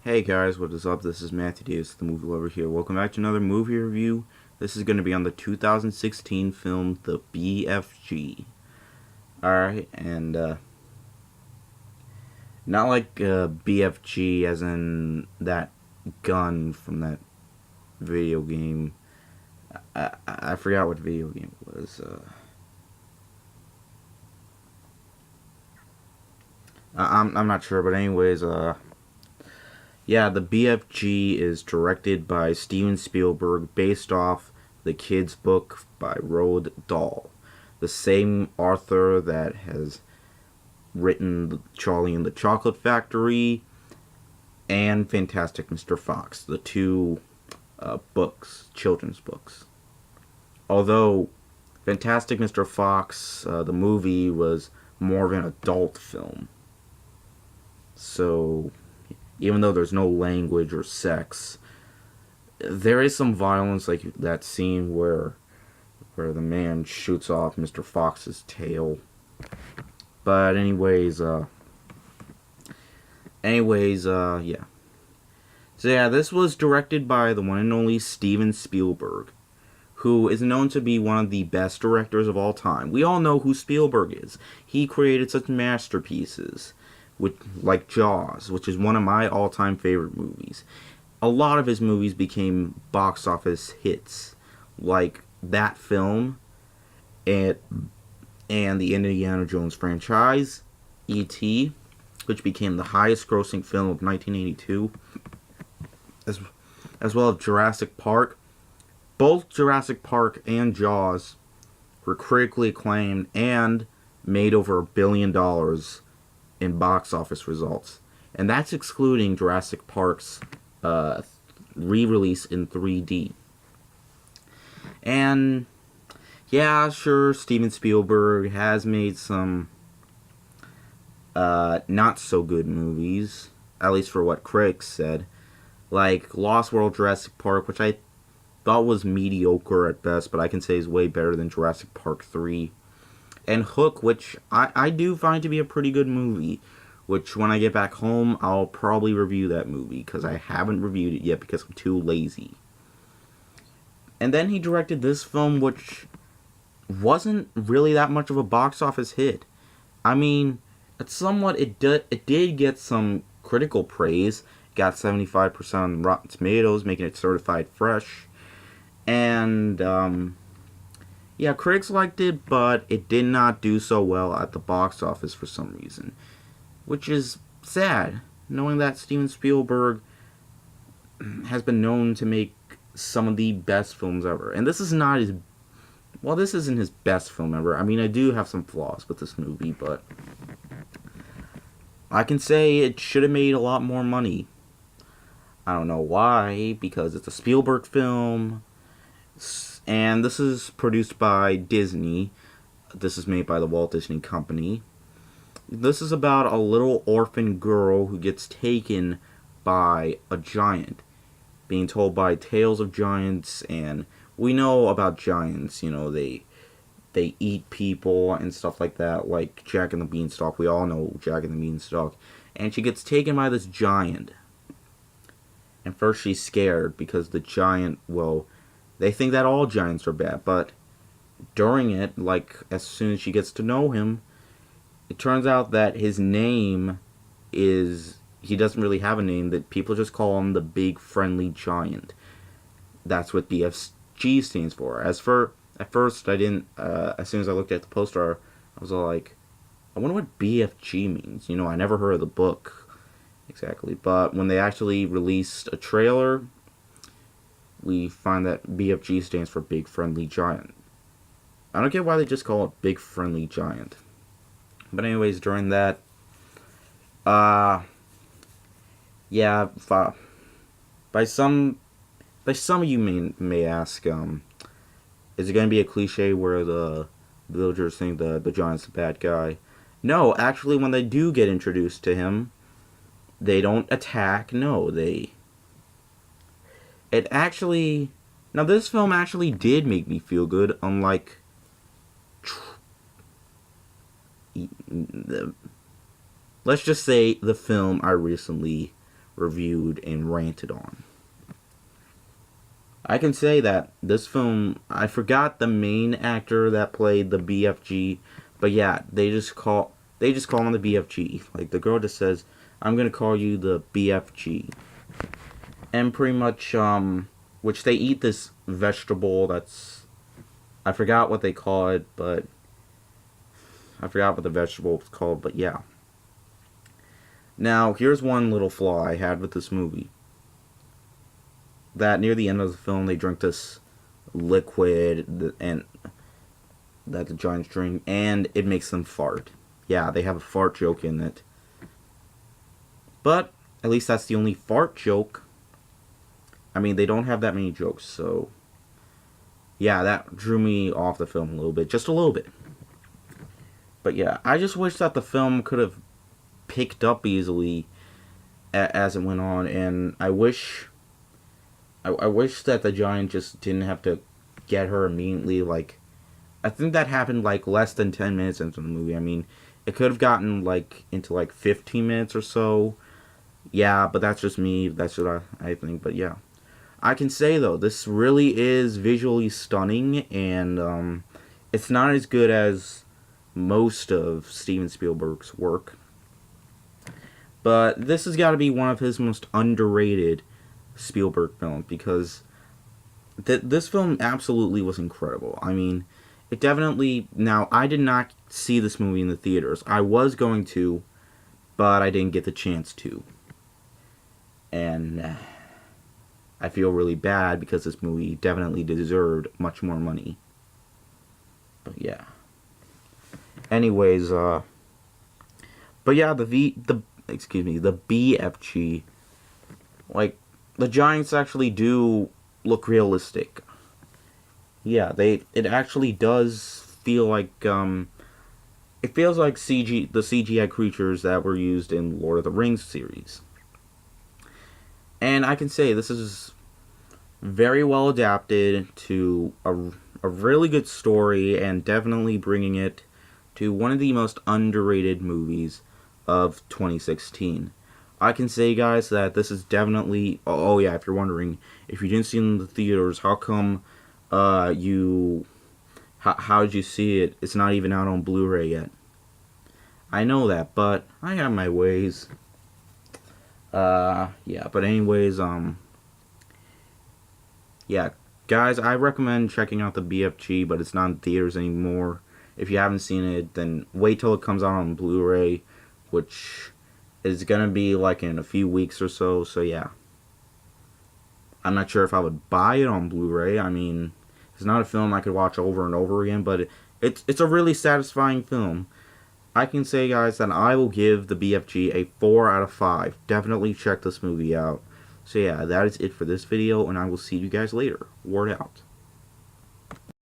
Hey guys, what is up? This is Matthew Davis, the movie lover here. Welcome back to another movie review. This is going to be on the 2016 film The BFG. Alright, and not like BFG as in that gun from that video game. I forgot what video game it was. I'm not sure, but anyways, yeah, the BFG is directed by Steven Spielberg, based off the kid's book by Roald Dahl, the same author that has written Charlie and the Chocolate Factory and Fantastic Mr. Fox, the two books, children's books. Although Fantastic Mr. Fox, the movie, was more of an adult film. So, even though there's no language or sex, there is some violence, like that scene where the man shoots off Mr. Fox's tail. But anyways, yeah. So yeah, this was directed by the one and only Steven Spielberg, who is known to be one of the best directors of all time. We all know who Spielberg is. He created such masterpieces, like Jaws, which is one of my all-time favorite movies. A lot of his movies became box office hits, like that film, and the Indiana Jones franchise, E.T., which became the highest-grossing film of 1982, as well as Jurassic Park. Both Jurassic Park and Jaws were critically acclaimed and made over $1 billion in box office results, and that's excluding Jurassic Park's re-release in 3D. And yeah, sure, Steven Spielberg has made some not so good movies, at least for what critics said, like Lost World Jurassic Park, which I thought was mediocre at best, but I can say is way better than Jurassic Park 3. And Hook, which I do find to be a pretty good movie, which when I get back home, I'll probably review that movie, because I haven't reviewed it yet because I'm too lazy. And then he directed this film, which wasn't really that much of a box office hit. I mean, it did get some critical praise. It got 75% on Rotten Tomatoes, making it certified fresh. And, yeah, critics liked it, but it did not do so well at the box office for some reason. Which is sad, knowing that Steven Spielberg has been known to make some of the best films ever. And this is not his... Well, this isn't his best film ever. I mean, I do have some flaws with this movie, but I can say it should have made a lot more money. I don't know why, because it's a Spielberg film, and this is produced by Disney. This is made by the Walt Disney Company. This is about a little orphan girl who gets taken by a giant, being told by tales of giants, and we know about giants, you know, they eat people and stuff like that, like Jack and the Beanstalk. We all know Jack and the Beanstalk. And she gets taken by this giant. And first she's scared because the giant, well, they think that all giants are bad, but during it, like, as soon as she gets to know him, it turns out that his name is... He doesn't really have a name, that people just call him the Big Friendly Giant. That's what BFG stands for. At first, I didn't... as soon as I looked at the poster, I was all like, I wonder what BFG means. You know, I never heard of the book exactly. But when they actually released a trailer, we find that BFG stands for Big Friendly Giant. I don't get why they just call it Big Friendly Giant. But anyways, during that, yeah, by some of you may ask, is it going to be a cliche where the villagers think the giant's a bad guy? No, actually, when they do get introduced to him, they don't attack. No, now this film actually did make me feel good, unlike let's just say the film I recently reviewed and ranted on. I can say that this film, I forgot the main actor that played the BFG, but yeah, they just call him the BFG. Like, the girl just says, "I'm gonna call you the BFG," and pretty much, which they eat this vegetable that's, I forgot what they call it, but I forgot what the vegetable was called, but yeah. Now, here's one little flaw I had with this movie. That near the end of the film, they drink this liquid, and that the giants drink, and it makes them fart. Yeah, they have a fart joke in it. But, at least that's the only fart joke. I mean, they don't have that many jokes, so yeah, that drew me off the film a little bit. Just a little bit. But yeah, I just wish that the film could have picked up easily as it went on, and I wish that the giant just didn't have to get her immediately. Like, I think that happened like less than 10 minutes into the movie. I mean, it could have gotten like into like 15 minutes or so. Yeah, but that's just me. That's what I think. But yeah, I can say though, this really is visually stunning, and it's not as good as most of Steven Spielberg's work. But this has got to be one of his most underrated Spielberg films, because this film absolutely was incredible. I mean, it definitely... Now, I did not see this movie in the theaters. I was going to, but I didn't get the chance to. And I feel really bad, because this movie definitely deserved much more money. But yeah. Anyways, but yeah, the BFG, like, the giants actually do look realistic. Yeah, it actually does feel like, it feels like the CGI creatures that were used in Lord of the Rings series. And I can say this is very well adapted to a really good story, and definitely bringing it to one of the most underrated movies of 2016. I can say, guys, that this is definitely... Oh yeah, if you're wondering, if you didn't see it in the theaters, how come how did you see it? It's not even out on Blu-ray yet. I know that, but I have my ways. Yeah, but anyways, yeah, guys, I recommend checking out the BFG, but it's not in theaters anymore. If you haven't seen it, then wait till it comes out on Blu-ray, which is gonna be like in a few weeks or so. So yeah, I'm not sure if I would buy it on Blu-ray. I mean, it's not a film I could watch over and over again, but it's a really satisfying film. I can say, guys, that I will give the BFG a 4 out of 5. Definitely check this movie out. So yeah, that is it for this video, and I will see you guys later. Word out.